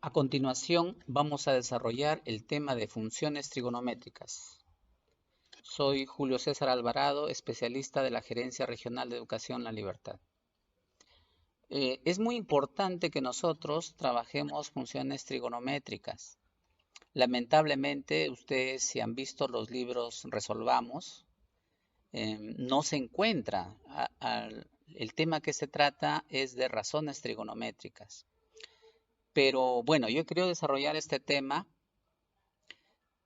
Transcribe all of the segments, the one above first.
A continuación, vamos a desarrollar el tema de funciones trigonométricas. Soy Julio César Alvarado, especialista de la Gerencia Regional de Educación La Libertad. Es muy importante que nosotros trabajemos funciones trigonométricas. Lamentablemente, ustedes si han visto los libros Resolvamos, no se encuentra. El tema que se trata es de razones trigonométricas. Pero bueno, yo he querido desarrollar este tema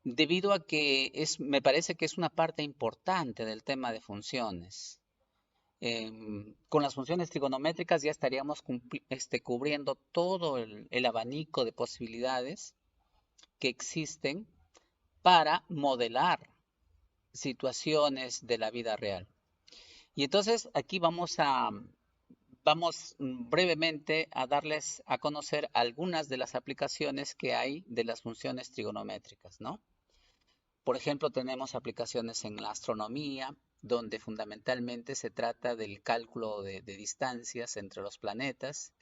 debido a que me parece que es una parte importante del tema de funciones. Con las funciones trigonométricas ya estaríamos cubriendo todo el abanico de posibilidades que existen para modelar situaciones de la vida real. Y entonces aquí vamos brevemente a darles a conocer algunas de las aplicaciones que hay de las funciones trigonométricas, ¿no? Por ejemplo, tenemos aplicaciones en la astronomía, donde fundamentalmente se trata del cálculo de distancias entre los planetas,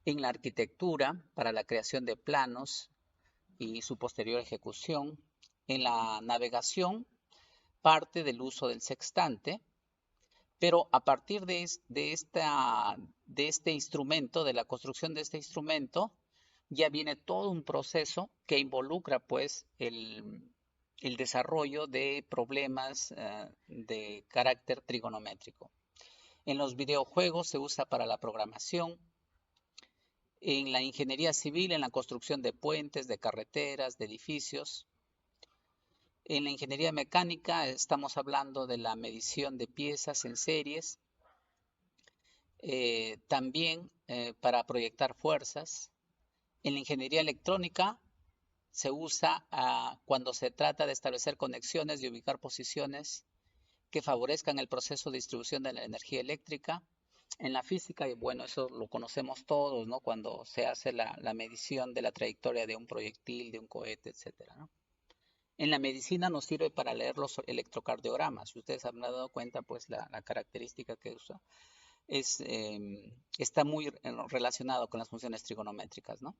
en la arquitectura, para la creación de planos y su posterior ejecución, en la navegación, parte del uso del sextante, pero a partir de este instrumento, de la construcción de este instrumento, ya viene todo un proceso que involucra pues el desarrollo de problemas de carácter trigonométrico. En los videojuegos se usa para la programación, en la ingeniería civil, en la construcción de puentes, de carreteras, de edificios. En la ingeniería mecánica estamos hablando de la medición de piezas en series, también para proyectar fuerzas. En la ingeniería electrónica se usa cuando se trata de establecer conexiones y ubicar posiciones que favorezcan el proceso de distribución de la energía eléctrica. En la física, y bueno, eso lo conocemos todos, ¿no? Cuando se hace la medición de la trayectoria de un proyectil, de un cohete, etcétera, ¿no? En la medicina nos sirve para leer los electrocardiogramas. Si ustedes han dado cuenta, pues la característica que usa está muy relacionado con las funciones trigonométricas, ¿no?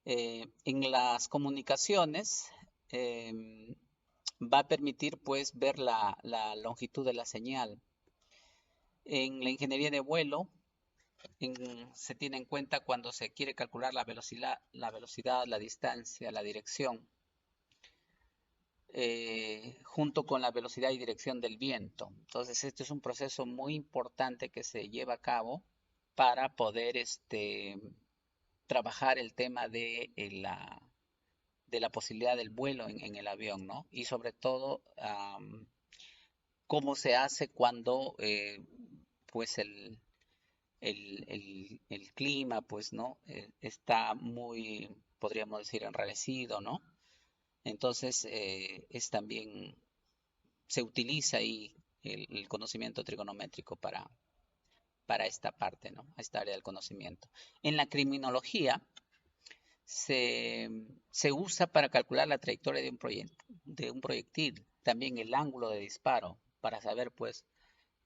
En las comunicaciones va a permitir pues ver la longitud de la señal. En la ingeniería de vuelo se tiene en cuenta cuando se quiere calcular la velocidad, la distancia, la dirección, junto con la velocidad y dirección del viento. Entonces, este es un proceso muy importante que se lleva a cabo para poder trabajar el tema de la posibilidad del vuelo en el avión, ¿no? Y sobre todo, cómo se hace cuando pues el clima, pues, ¿no? Está muy, podríamos decir, enrarecido, ¿no? Entonces, es también, se utiliza ahí el conocimiento trigonométrico para esta parte, ¿no? Esta área del conocimiento. En la criminología se, se usa para calcular la trayectoria de un proyectil, también el ángulo de disparo, para saber, pues,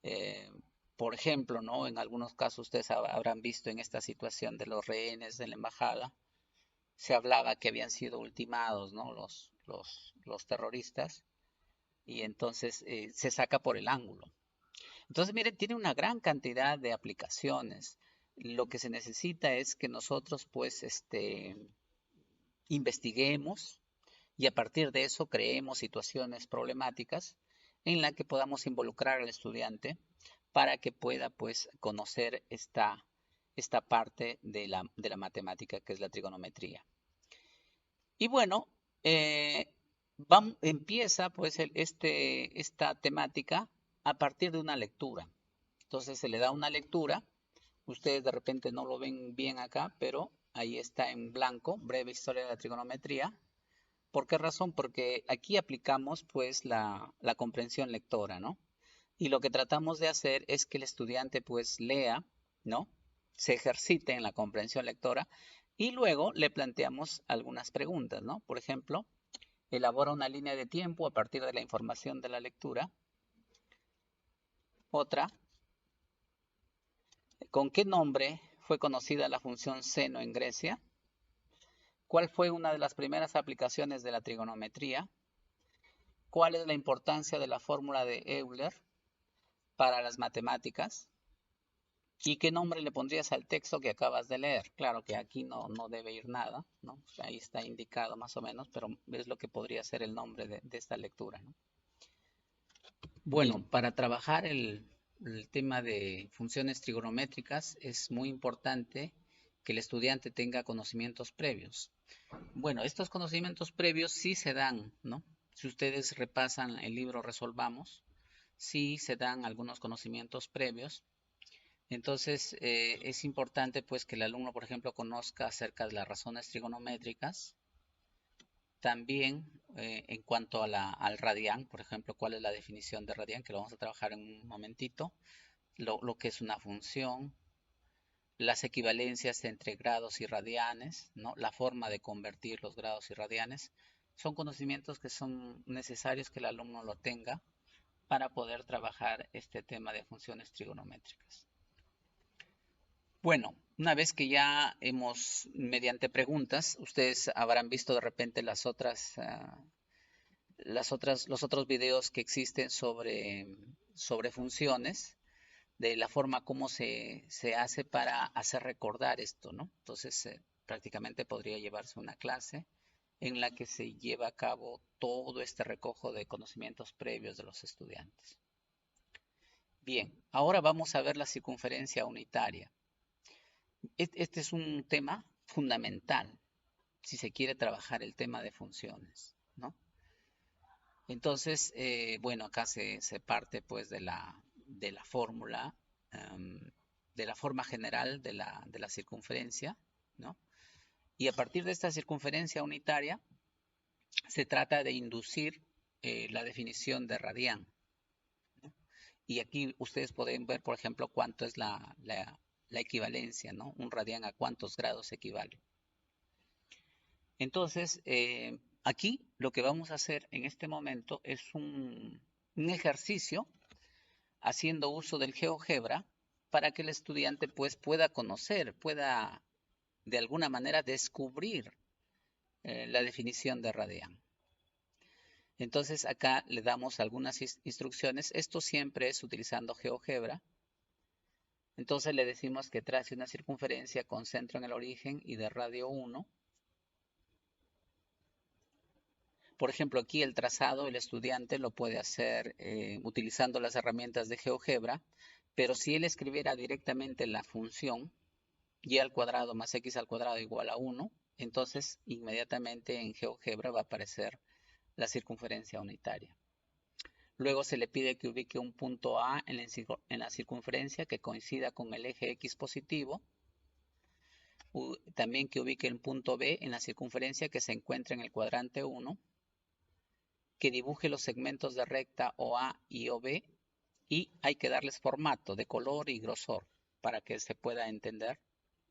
eh, por ejemplo, ¿no? En algunos casos ustedes habrán visto en esta situación de los rehenes de la embajada, se hablaba que habían sido ultimados, ¿no? Los terroristas, y entonces se saca por el ángulo. Entonces, miren, tiene una gran cantidad de aplicaciones. Lo que se necesita es que nosotros, pues, investiguemos y a partir de eso creemos situaciones problemáticas en la que podamos involucrar al estudiante para que pueda pues conocer esta parte de la matemática que es la trigonometría. Y bueno, empieza pues esta temática a partir de una lectura. Entonces se le da una lectura, ustedes de repente no lo ven bien acá, pero ahí está en blanco, breve historia de la trigonometría. ¿Por qué razón? Porque aquí aplicamos pues la comprensión lectora, ¿no? Y lo que tratamos de hacer es que el estudiante pues lea, ¿no? Se ejercite en la comprensión lectora y luego le planteamos algunas preguntas, ¿no? Por ejemplo, elabora una línea de tiempo a partir de la información de la lectura. Otra, ¿con qué nombre fue conocida la función seno en Grecia? ¿Cuál fue una de las primeras aplicaciones de la trigonometría? ¿Cuál es la importancia de la fórmula de Euler para las matemáticas? ¿Y qué nombre le pondrías al texto que acabas de leer? Claro que aquí no debe ir nada, ¿no? Ahí está indicado más o menos, pero es lo que podría ser el nombre de esta lectura, ¿no? Bueno, Bien, para trabajar el tema de funciones trigonométricas es muy importante que el estudiante tenga conocimientos previos. Bueno, estos conocimientos previos sí se dan, ¿no? Si ustedes repasan el libro Resolvamos, sí se dan algunos conocimientos previos. Entonces, es importante pues que el alumno, por ejemplo, conozca acerca de las razones trigonométricas. También en cuanto a al radián, por ejemplo, cuál es la definición de radián, que lo vamos a trabajar en un momentito, lo que es una función, las equivalencias entre grados y radianes, ¿no? La forma de convertir los grados y radianes, son conocimientos que son necesarios que el alumno lo tenga para poder trabajar este tema de funciones trigonométricas. Bueno, una vez que ya hemos, mediante preguntas, ustedes habrán visto de repente los otros videos que existen sobre funciones, de la forma como se hace para hacer recordar esto, ¿no? Entonces, prácticamente podría llevarse una clase en la que se lleva a cabo todo este recojo de conocimientos previos de los estudiantes. Bien, ahora vamos a ver la circunferencia unitaria. Este es un tema fundamental si se quiere trabajar el tema de funciones, ¿no? Entonces, bueno, acá se parte pues de la fórmula, em, de la forma general de la circunferencia, ¿no? Y a partir de esta circunferencia unitaria, se trata de inducir la definición de radián, ¿no? Y aquí ustedes pueden ver, por ejemplo, cuánto es la equivalencia, ¿no? Un radián a cuántos grados equivale. Entonces, aquí lo que vamos a hacer en este momento es un ejercicio haciendo uso del GeoGebra para que el estudiante pues pueda conocer, pueda de alguna manera descubrir la definición de radián. Entonces acá le damos algunas instrucciones. Esto siempre es utilizando GeoGebra. Entonces le decimos que trace una circunferencia con centro en el origen y de radio 1. Por ejemplo, aquí el trazado, el estudiante lo puede hacer utilizando las herramientas de GeoGebra, pero si él escribiera directamente la función y al cuadrado más x al cuadrado igual a 1, entonces inmediatamente en GeoGebra va a aparecer la circunferencia unitaria. Luego se le pide que ubique un punto A en la circunferencia que coincida con el eje X positivo. También que ubique el punto B en la circunferencia que se encuentra en el cuadrante 1. Que dibuje los segmentos de recta OA y OB. Y hay que darles formato de color y grosor para que se pueda entender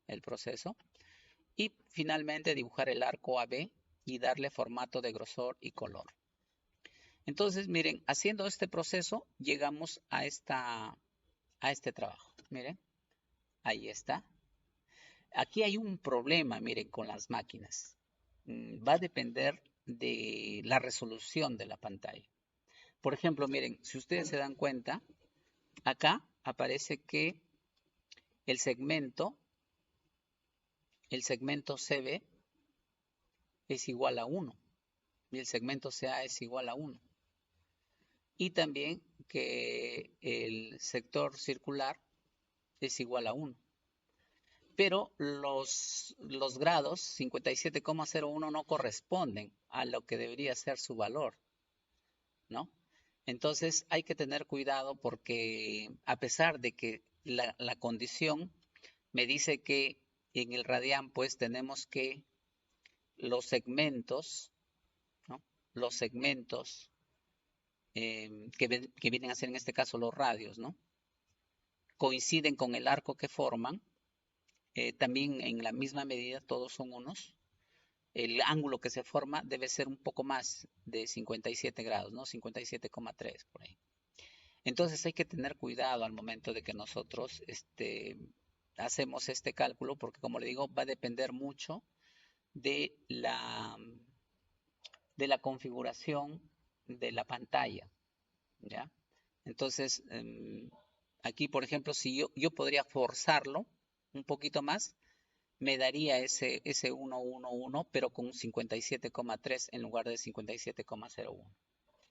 el proceso. Y finalmente dibujar el arco AB y darle formato de grosor y color. Entonces, miren, haciendo este proceso llegamos a este trabajo. Miren, ahí está. Aquí hay un problema, miren, con las máquinas. Va a depender de la resolución de la pantalla. Por ejemplo, miren, si ustedes se dan cuenta, acá aparece que el segmento CB es igual a 1 y el segmento CA es igual a 1. Y también que el sector circular es igual a 1. Pero los grados 57,01 no corresponden a lo que debería ser su valor, ¿no? Entonces hay que tener cuidado porque a pesar de que la condición me dice que en el radián pues tenemos que los segmentos, ¿no? Los segmentos que vienen a ser en este caso los radios, ¿no? Coinciden con el arco que forman, también en la misma medida todos son unos. El ángulo que se forma debe ser un poco más de 57 grados, ¿no? 57,3 por ahí. Entonces hay que tener cuidado al momento de que nosotros hacemos este cálculo, porque como le digo, va a depender mucho de la configuración de la pantalla, ¿ya? Entonces, aquí, por ejemplo, si yo podría forzarlo un poquito más, me daría ese 111, pero con un 57,3 en lugar de 57,01.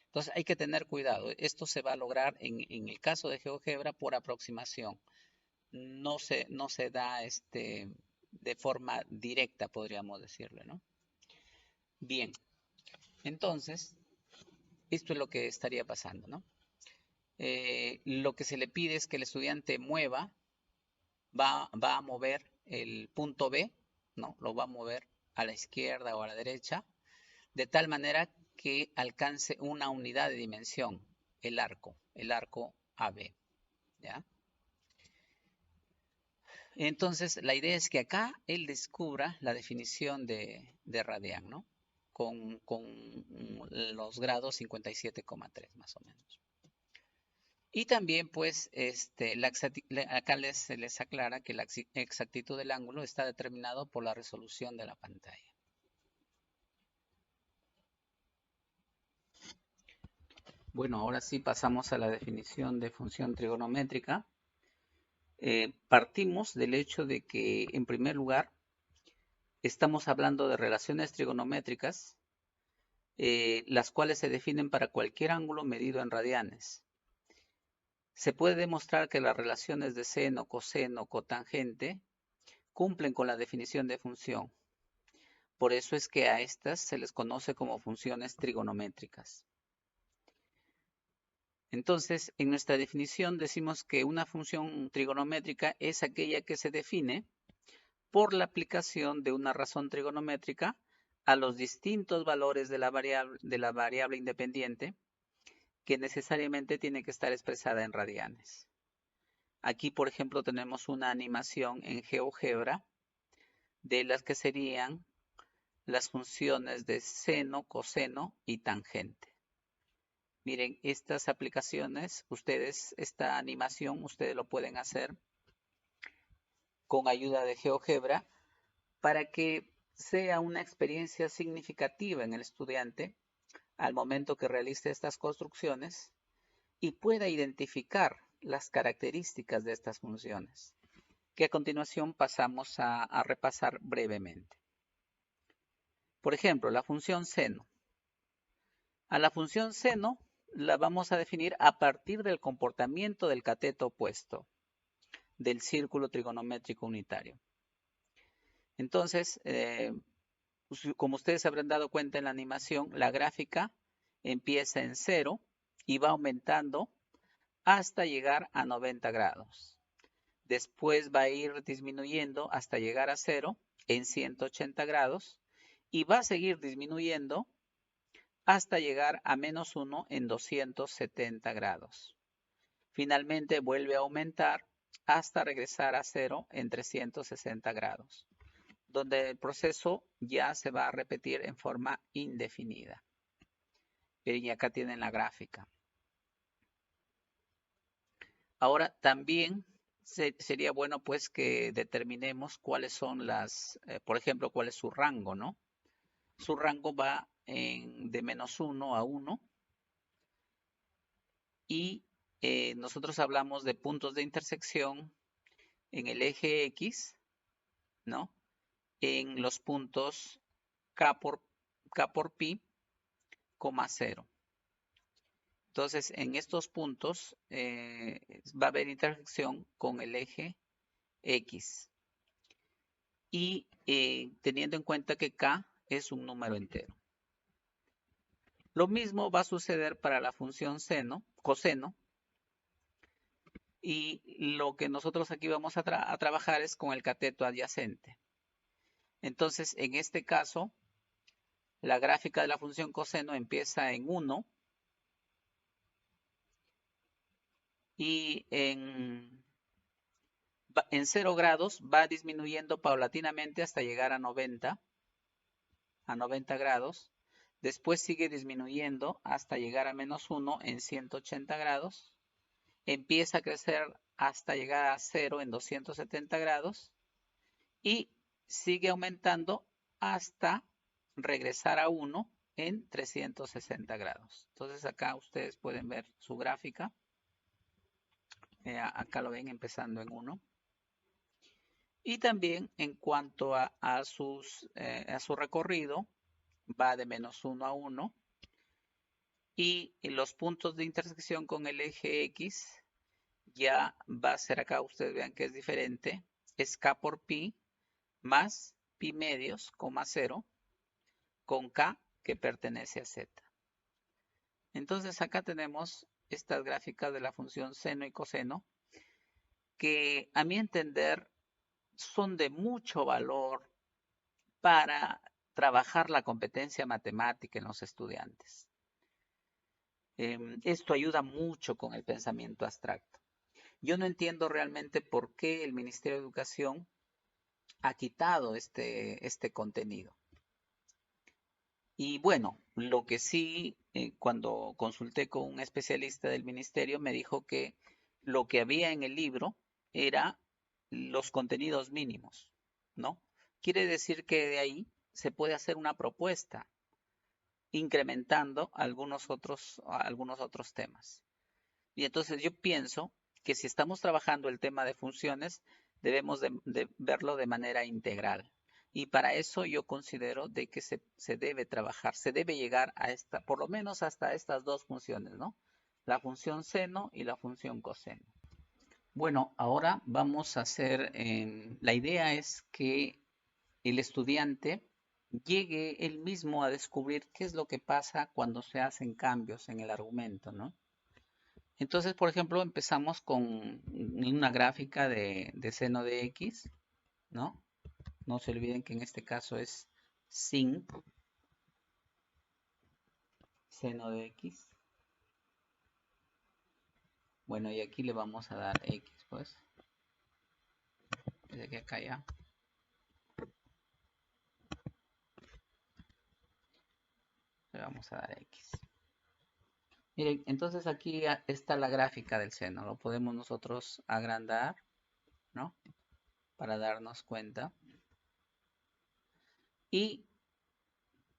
Entonces hay que tener cuidado. Esto se va a lograr en el caso de GeoGebra por aproximación. No se da de forma directa, podríamos decirle, ¿no? Bien, entonces, esto es lo que estaría pasando, ¿no? Lo que se le pide es que el estudiante va a mover el punto B, ¿no? Lo va a mover a la izquierda o a la derecha, de tal manera que alcance una unidad de dimensión, el arco AB, ¿ya? Entonces, la idea es que acá él descubra la definición de radián, ¿no? Con los grados 57,3 más o menos. Y también, pues, acá les aclara que la exactitud del ángulo está determinado por la resolución de la pantalla. Bueno, ahora sí pasamos a la definición de función trigonométrica. Partimos del hecho de que, en primer lugar, estamos hablando de relaciones trigonométricas, las cuales se definen para cualquier ángulo medido en radianes. Se puede demostrar que las relaciones de seno, coseno, cotangente cumplen con la definición de función. Por eso es que a estas se les conoce como funciones trigonométricas. Entonces, en nuestra definición decimos que una función trigonométrica es aquella que se define por la aplicación de una razón trigonométrica a los distintos valores de la variable independiente, que necesariamente tiene que estar expresada en radianes. Aquí, por ejemplo, tenemos una animación en GeoGebra de las que serían las funciones de seno, coseno y tangente. Miren, estas aplicaciones, esta animación, ustedes lo pueden hacer con ayuda de GeoGebra para que sea una experiencia significativa en el estudiante al momento que realice estas construcciones y pueda identificar las características de estas funciones, que a continuación pasamos a repasar brevemente. Por ejemplo, la función seno. A la función seno la vamos a definir a partir del comportamiento del cateto opuesto del círculo trigonométrico unitario. Entonces, como ustedes habrán dado cuenta en la animación, la gráfica empieza en 0 y va aumentando hasta llegar a 90 grados. Después va a ir disminuyendo hasta llegar a 0 en 180 grados y va a seguir disminuyendo hasta llegar a -1 en 270 grados. Finalmente vuelve a aumentar hasta regresar a 0 en 360 grados, donde el proceso ya se va a repetir en forma indefinida. Y acá tienen la gráfica. Ahora también sería bueno pues que determinemos cuáles son por ejemplo, cuál es su rango, ¿no? Su rango va de -1 a 1 y nosotros hablamos de puntos de intersección en el eje X, ¿no? En los puntos K por pi, 0. Entonces, en estos puntos va a haber intersección con el eje X. Y teniendo en cuenta que K es un número entero. Lo mismo va a suceder para la función coseno. Y lo que nosotros aquí vamos a trabajar es con el cateto adyacente. Entonces, en este caso, la gráfica de la función coseno empieza en 1 y en 0 grados va disminuyendo paulatinamente hasta llegar a 90 grados. Después sigue disminuyendo hasta llegar a -1 en 180 grados. Empieza a crecer hasta llegar a 0 en 270 grados y sigue aumentando hasta regresar a 1 en 360 grados. Entonces acá ustedes pueden ver su gráfica. Acá lo ven empezando en 1. Y también en cuanto a su recorrido, va de -1 a 1. Y los puntos de intersección con el eje X ya va a ser acá, ustedes vean que es diferente. Es K por pi más pi medios, 0, con K que pertenece a Z. Entonces acá tenemos estas gráficas de la función seno y coseno que a mi entender son de mucho valor para trabajar la competencia matemática en los estudiantes. Esto ayuda mucho con el pensamiento abstracto. Yo no entiendo realmente por qué el Ministerio de Educación ha quitado este contenido. Y bueno, lo que sí, cuando consulté con un especialista del ministerio, me dijo que lo que había en el libro era los contenidos mínimos, ¿no? Quiere decir que de ahí se puede hacer una propuesta incrementando algunos otros temas. Y entonces yo pienso que si estamos trabajando el tema de funciones, debemos de verlo de manera integral. Y para eso yo considero de que se debe trabajar, se debe llegar a por lo menos hasta estas dos funciones, ¿no? La función seno y la función coseno. Bueno, ahora vamos a hacer, la idea es que el estudiante llegue él mismo a descubrir qué es lo que pasa cuando se hacen cambios en el argumento, ¿no? Entonces, por ejemplo, empezamos con una gráfica de seno de x, ¿no? No se olviden que en este caso es sin seno de x. Bueno, y aquí le vamos a dar x, pues. Desde que acá ya. Le vamos a dar x. Miren, entonces aquí está la gráfica del seno. Lo podemos nosotros agrandar, ¿no? Para darnos cuenta. Y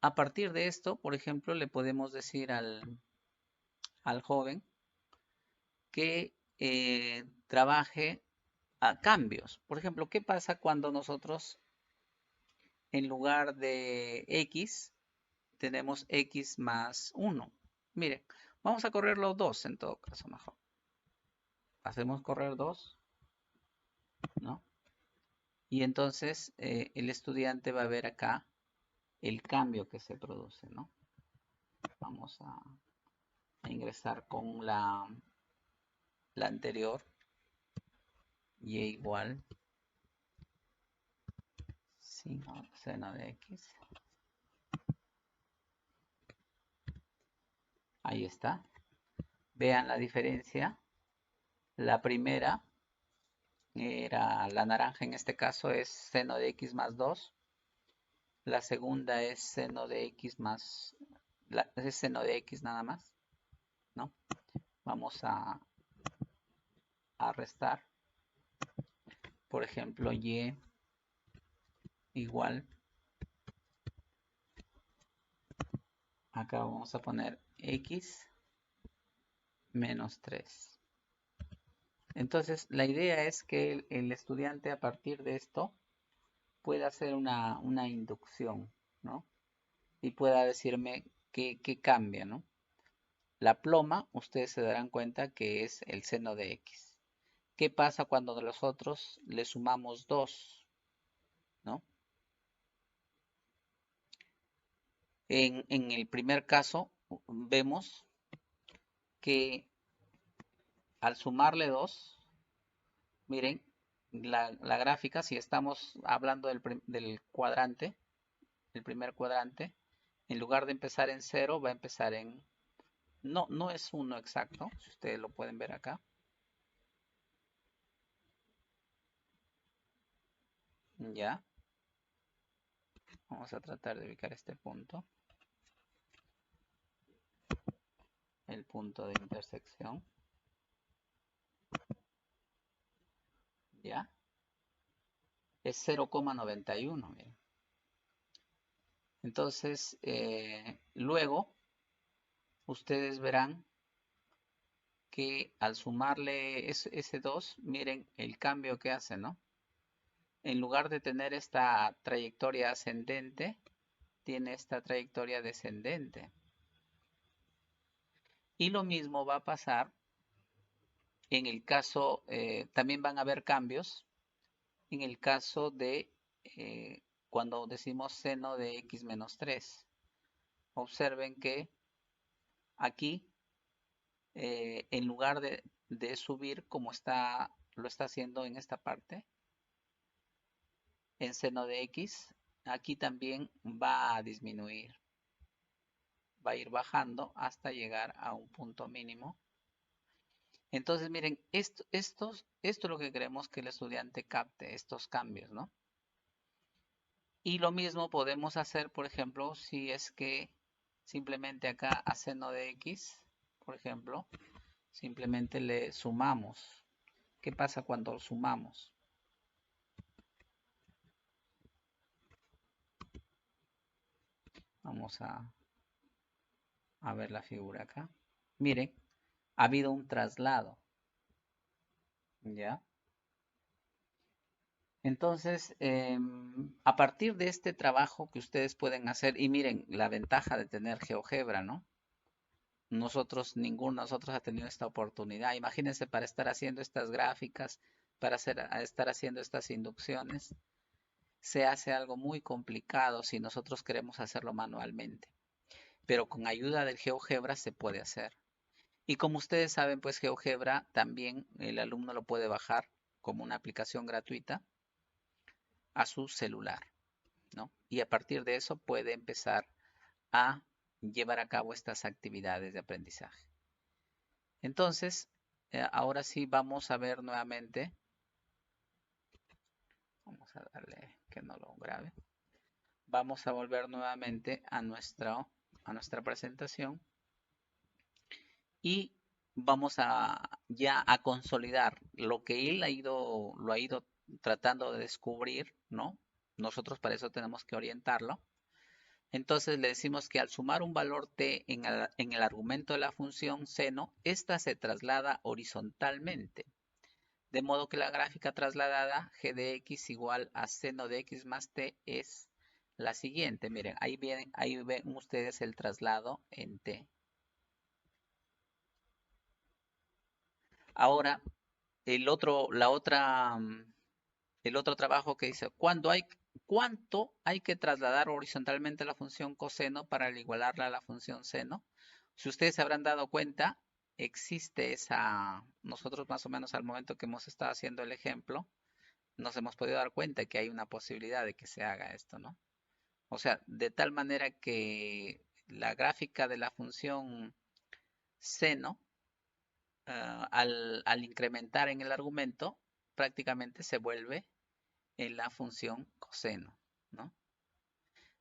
a partir de esto, por ejemplo, le podemos decir al joven que trabaje a cambios. Por ejemplo, ¿qué pasa cuando nosotros en lugar de x tenemos x más 1? Miren, vamos a correr los dos en todo caso mejor. Hacemos correr 2, ¿no? Y entonces el estudiante va a ver acá el cambio que se produce, ¿no? Vamos a ingresar con la anterior, y igual 5 seno de x. Ahí está. Vean la diferencia. La primera era la naranja, en este caso es seno de x más 2. La segunda es seno de x más, es seno de x nada más, ¿no? Vamos a restar. Por ejemplo, y igual. Acá vamos a poner x menos 3. Entonces, la idea es que el estudiante a partir de esto pueda hacer una inducción, ¿no? Y pueda decirme qué cambia, ¿no? La ploma, ustedes se darán cuenta que es el seno de x. ¿Qué pasa cuando nosotros le sumamos 2? ¿No? En el primer caso, vemos que al sumarle 2, miren, la gráfica, si estamos hablando del cuadrante, el primer cuadrante, en lugar de empezar en 0, va a empezar en... No es 1 exacto, si ustedes lo pueden ver acá. Ya. Vamos a tratar de ubicar este punto. El punto de intersección. Ya. Es 0,91, miren. Entonces, luego ustedes verán que al sumarle ese 2, miren el cambio que hace, ¿no? En lugar de tener esta trayectoria ascendente, tiene esta trayectoria descendente. Y lo mismo va a pasar en el caso, también van a haber cambios en el caso de cuando decimos seno de x menos 3. Observen que aquí, en lugar de subir como lo está haciendo en esta parte, en seno de x, aquí también va a disminuir. Va a ir bajando hasta llegar a un punto mínimo. Entonces, miren, esto es lo que queremos que el estudiante capte, estos cambios, ¿no? Y lo mismo podemos hacer, por ejemplo, si es que simplemente acá a seno de x, por ejemplo, simplemente le sumamos. ¿Qué pasa cuando sumamos? Vamos a ver la figura acá. Miren, ha habido un traslado, ¿ya? Entonces, a partir de este trabajo que ustedes pueden hacer, y miren la ventaja de tener GeoGebra, ¿no? Ninguno de nosotros ha tenido esta oportunidad. Imagínense para estar haciendo estas gráficas, para estar haciendo estas inducciones, se hace algo muy complicado si nosotros queremos hacerlo manualmente. Pero con ayuda del GeoGebra se puede hacer. Y como ustedes saben, pues GeoGebra también el alumno lo puede bajar como una aplicación gratuita a su celular, ¿no? Y a partir de eso puede empezar a llevar a cabo estas actividades de aprendizaje. Entonces, ahora sí vamos a ver nuevamente. Vamos a darle que no lo grabe. Vamos a volver nuevamente a nuestra presentación y vamos ya a consolidar lo que él lo ha ido tratando de descubrir, ¿no? Nosotros para eso tenemos que orientarlo. Entonces le decimos que al sumar un valor t en el argumento de la función seno, esta se traslada horizontalmente. De modo que la gráfica trasladada g de x igual a seno de x más t es la siguiente. Miren, ahí ven ustedes el traslado en t. Ahora, el otro trabajo que dice, ¿cuánto hay que trasladar horizontalmente la función coseno para igualarla a la función seno? Si ustedes se habrán dado cuenta, nosotros más o menos al momento que hemos estado haciendo el ejemplo, nos hemos podido dar cuenta que hay una posibilidad de que se haga esto, ¿no? O sea, de tal manera que la gráfica de la función seno, al incrementar en el argumento, prácticamente se vuelve en la función coseno, ¿no?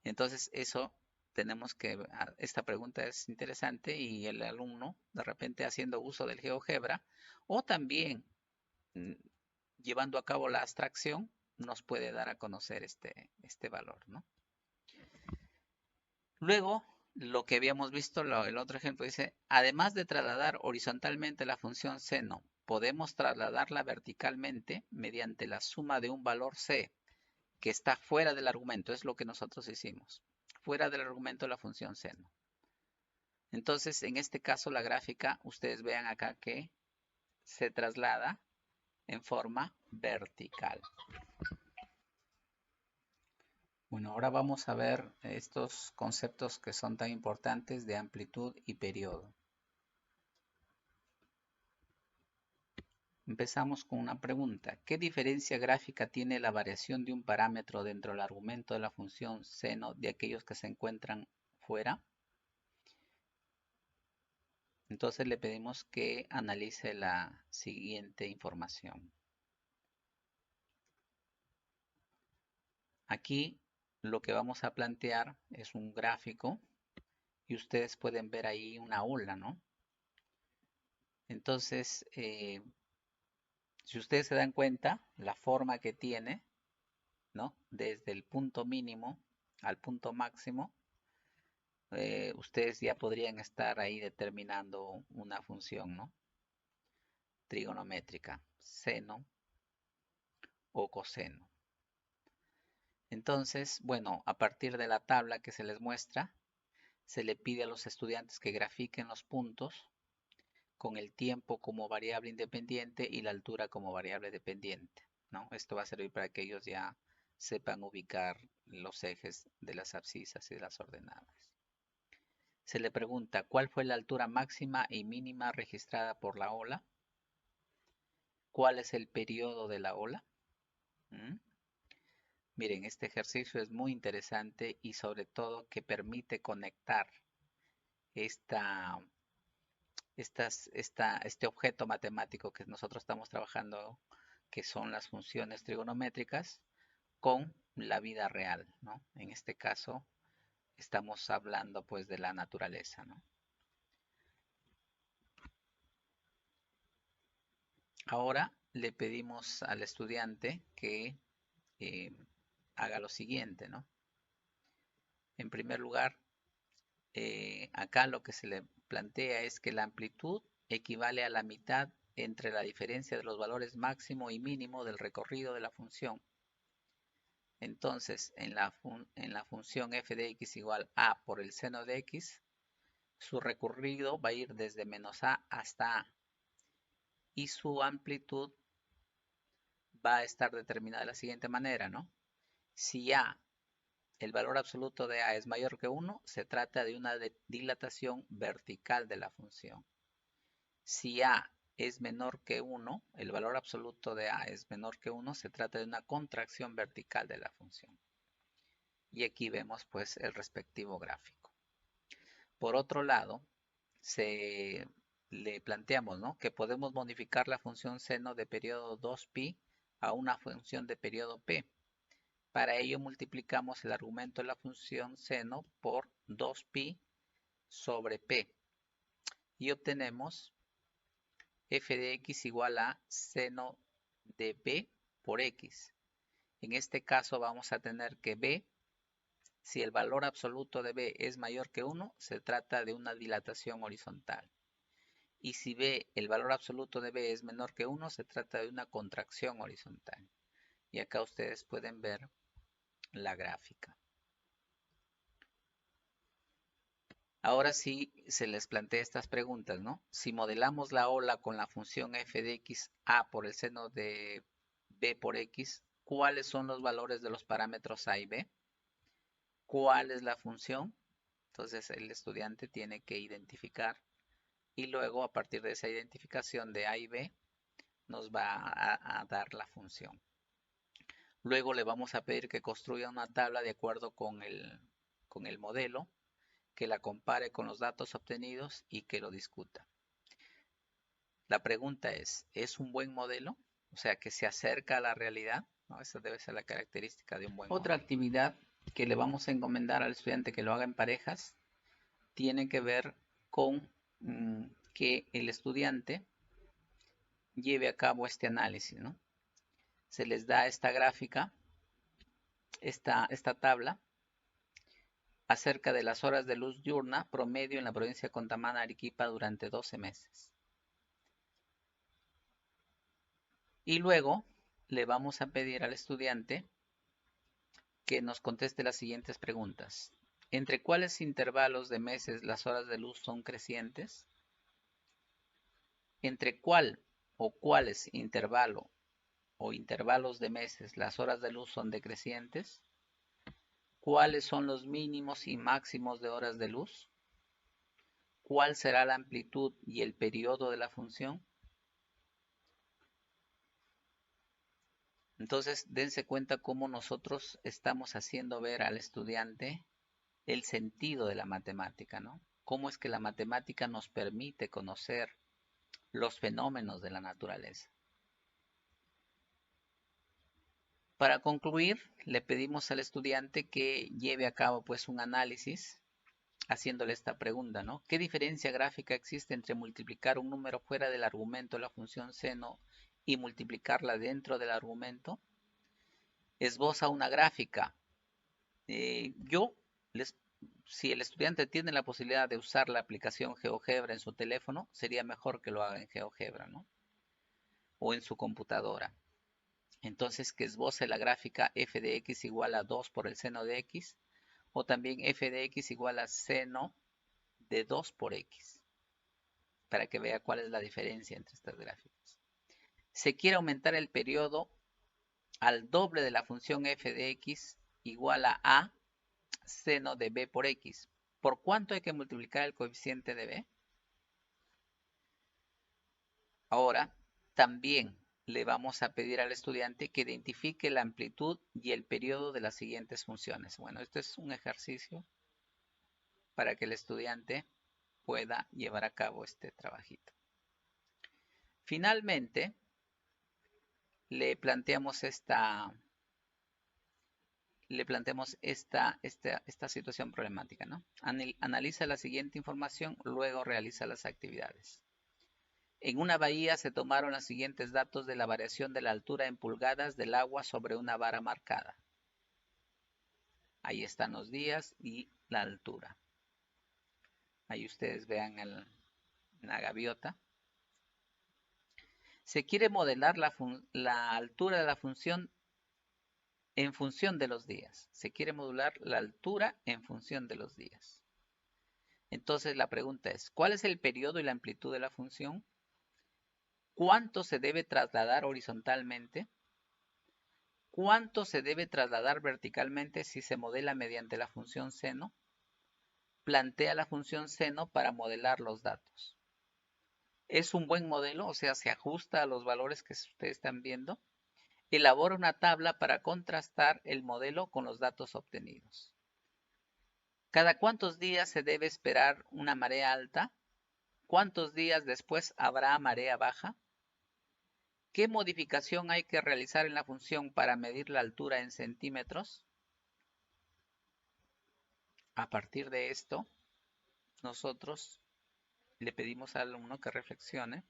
Entonces, esta pregunta es interesante y el alumno, de repente haciendo uso del GeoGebra, o también mm, llevando a cabo la abstracción, nos puede dar a conocer este valor, ¿no? Luego, lo que habíamos visto, el otro ejemplo dice, además de trasladar horizontalmente la función seno, podemos trasladarla verticalmente mediante la suma de un valor c que está fuera del argumento, es lo que nosotros hicimos, fuera del argumento de la función seno. Entonces, en este caso, la gráfica, ustedes vean acá que se traslada en forma vertical. Bueno, ahora vamos a ver estos conceptos que son tan importantes de amplitud y periodo. Empezamos con una pregunta. ¿Qué diferencia gráfica tiene la variación de un parámetro dentro del argumento de la función seno de aquellos que se encuentran fuera? Entonces le pedimos que analice la siguiente información. Aquí lo que vamos a plantear es un gráfico y ustedes pueden ver ahí una ola, ¿no? Entonces, si ustedes se dan cuenta, la forma que tiene, ¿no? Desde el punto mínimo al punto máximo, ustedes ya podrían estar ahí determinando una función, ¿no? Trigonométrica, seno o coseno. Entonces, bueno, a partir de la tabla que se les muestra, se le pide a los estudiantes que grafiquen los puntos con el tiempo como variable independiente y la altura como variable dependiente, ¿no? Esto va a servir para que ellos ya sepan ubicar los ejes de las abscisas y de las ordenadas. Se le pregunta, ¿cuál fue la altura máxima y mínima registrada por la ola? ¿Cuál es el periodo de la ola? Miren, este ejercicio es muy interesante y sobre todo que permite conectar este objeto matemático que nosotros estamos trabajando, que son las funciones trigonométricas, con la vida real, ¿no? En este caso, estamos hablando pues de la naturaleza, ¿no? Ahora le pedimos al estudiante que haga lo siguiente, ¿no? En primer lugar, acá lo que se le plantea es que la amplitud equivale a la mitad entre la diferencia de los valores máximo y mínimo del recorrido de la función. Entonces, en la función f de x igual a por el seno de x, su recorrido va a ir desde menos a hasta a. Y su amplitud va a estar determinada de la siguiente manera, ¿no? Si a, el valor absoluto de a es mayor que 1, se trata de una dilatación vertical de la función. Si a es menor que 1, el valor absoluto de a es menor que 1, se trata de una contracción vertical de la función. Y aquí vemos pues el respectivo gráfico. Por otro lado, le planteamos, ¿no?, que podemos modificar la función seno de periodo 2pi a una función de periodo p. Para ello multiplicamos el argumento de la función seno por 2pi sobre p y obtenemos f de x igual a seno de b por x. En este caso vamos a tener que b, si el valor absoluto de b es mayor que 1, se trata de una dilatación horizontal. Y si b, el valor absoluto de b es menor que 1, se trata de una contracción horizontal. Y acá ustedes pueden ver la gráfica. Ahora sí se les plantea estas preguntas, ¿no? Si modelamos la ola con la función f de x a por el seno de b por x, ¿cuáles son los valores de los parámetros a y b? ¿Cuál es la función? Entonces el estudiante tiene que identificar y luego a partir de esa identificación de a y b nos va a dar la función. Luego le vamos a pedir que construya una tabla de acuerdo con el modelo, que la compare con los datos obtenidos y que lo discuta. La pregunta ¿es un buen modelo? O sea, que se acerca a la realidad, ¿no? Esa debe ser la característica de un buen modelo. Otra actividad que le vamos a encomendar al estudiante que lo haga en parejas tiene que ver con que el estudiante lleve a cabo este análisis, ¿no? Se les da esta gráfica, esta tabla, acerca de las horas de luz diurna promedio en la provincia de Contamana, Arequipa, durante 12 meses. Y luego le vamos a pedir al estudiante que nos conteste las siguientes preguntas. ¿Entre cuáles intervalos de meses las horas de luz son crecientes? ¿Entre cuál o cuáles intervalo o intervalos de meses las horas de luz son decrecientes? ¿Cuáles son los mínimos y máximos de horas de luz? ¿Cuál será la amplitud y el periodo de la función? Entonces, dense cuenta cómo nosotros estamos haciendo ver al estudiante el sentido de la matemática, ¿no? Cómo es que la matemática nos permite conocer los fenómenos de la naturaleza. Para concluir, le pedimos al estudiante que lleve a cabo pues un análisis haciéndole esta pregunta, ¿no? ¿Qué diferencia gráfica existe entre multiplicar un número fuera del argumento de la función seno y multiplicarla dentro del argumento? Esboza una gráfica Yo, les, si el estudiante tiene la posibilidad de usar la aplicación GeoGebra en su teléfono, sería mejor que lo haga en GeoGebra, ¿no? O en su computadora. Entonces, que esboce la gráfica f de x igual a 2 por el seno de x, o también f de x igual a seno de 2 por x, para que vea cuál es la diferencia entre estas gráficas. Se quiere aumentar el periodo al doble de la función f de x igual a seno de b por x. ¿Por cuánto hay que multiplicar el coeficiente de b? Ahora, también le vamos a pedir al estudiante que identifique la amplitud y el periodo de las siguientes funciones. Bueno, este es un ejercicio para que el estudiante pueda llevar a cabo este trabajito. Finalmente, le planteamos esta situación problemática, ¿no? Analiza la siguiente información, luego realiza las actividades. En una bahía se tomaron los siguientes datos de la variación de la altura en pulgadas del agua sobre una vara marcada. Ahí están los días y la altura. Ahí ustedes vean la gaviota. Se quiere modelar la altura de la función en función de los días. Se quiere modular la altura en función de los días. Entonces la pregunta es, ¿cuál es el periodo y la amplitud de la función? ¿Cuánto se debe trasladar horizontalmente? ¿Cuánto se debe trasladar verticalmente si se modela mediante la función seno? Plantea la función seno para modelar los datos. Es un buen modelo, o sea, se ajusta a los valores que ustedes están viendo. Elabora una tabla para contrastar el modelo con los datos obtenidos. ¿Cada cuántos días se debe esperar una marea alta? ¿Cuántos días después habrá marea baja? ¿Qué modificación hay que realizar en la función para medir la altura en centímetros? A partir de esto, nosotros le pedimos al alumno que reflexione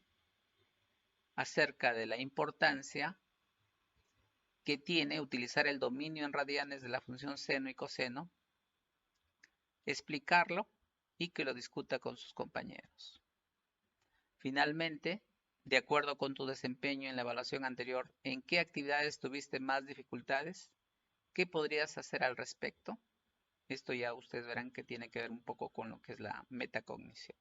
acerca de la importancia que tiene utilizar el dominio en radianes de la función seno y coseno, explicarlo y que lo discuta con sus compañeros. Finalmente, de acuerdo con tu desempeño en la evaluación anterior, ¿en qué actividades tuviste más dificultades? ¿Qué podrías hacer al respecto? Esto ya ustedes verán que tiene que ver un poco con lo que es la metacognición.